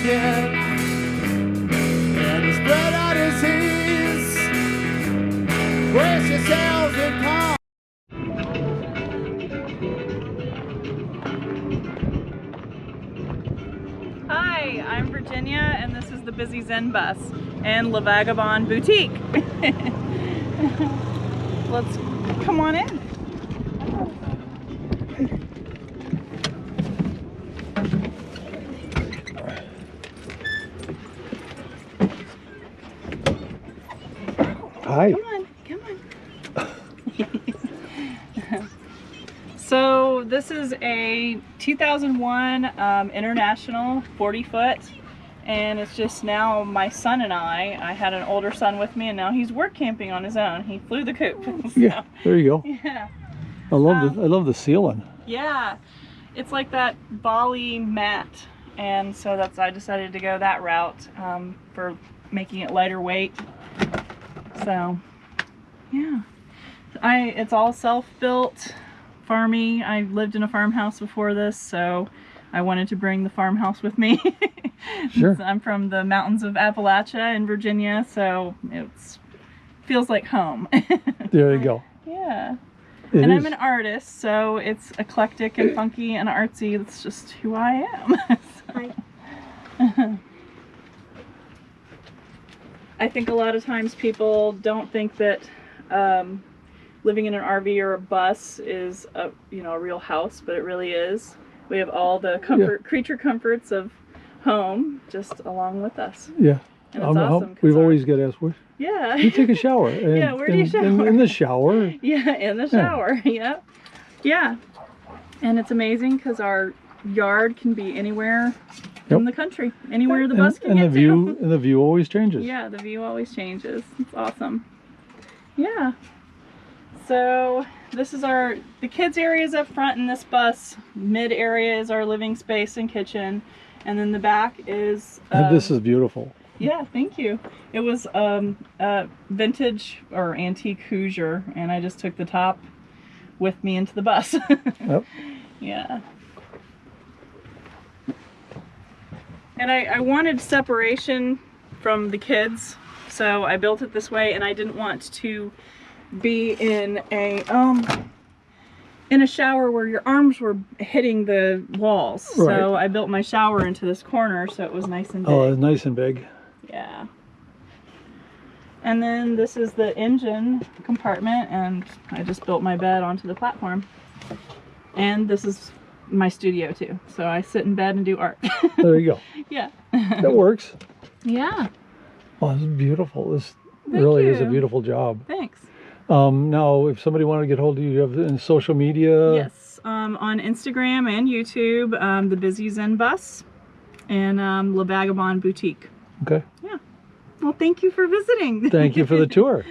kid, and to spread out disease. Brace yourselves and come. Hi, I'm Virginia, and this is the Busy Zen Bus and La Vagabond Boutique. Let's come on in. Hi. Come on. So this is a 2001 International 40-foot, and it's just now my son and I had an older son with me, and now he's work camping on his own. He flew the coop. So, Yeah, there you go. yeah. I love the ceiling. Yeah, it's like that Bali mat, and so I decided to go that route for making it lighter weight. So yeah, it's all self-built, farmy. I lived in a farmhouse before this, so I wanted to bring the farmhouse with me. Sure. I'm from the mountains of Appalachia in Virginia, so it feels like home. There you go. Yeah. It and is. I'm an artist, so it's eclectic and funky and artsy. That's just who I am. Hi. I think a lot of times people don't think that living in an RV or a bus is a real house, but it really is. We have all the creature comforts of home just along with us. Yeah. And it's awesome. We've always got asked, where yeah. you take a shower? And, Yeah, where do you shower? In the shower. Yeah, in the shower. Yeah. Yeah. And it's amazing because our yard can be anywhere in the country, anywhere the bus can get to. And the view always changes. Yeah, the view always changes. It's awesome. Yeah. So this is the kids areas up front in this bus. Mid area is our living space and kitchen, and then the back is. And this is beautiful. Yeah, thank you. It was a vintage or antique Hoosier, and I just took the top with me into the bus. Yep. Yeah. And I wanted separation from the kids, so I built it this way, and I didn't want to be in a shower where your arms were hitting the walls. Right. So I built my shower into this corner so it was nice and big. Oh, it's nice and big. Yeah. And then this is the engine compartment, and I just built my bed onto the platform. And this is my studio too, so I sit in bed and do art. There you go. Yeah. That works. Yeah. Oh, this is beautiful. This Thank really is a you. beautiful job. Thanks. Now, if somebody wanted to get hold of you, you have in social media? Yes, on Instagram and YouTube, the Busy Zen Bus and La Vagabond Boutique. Okay. Yeah. Well, thank you for visiting. Thank you for the tour.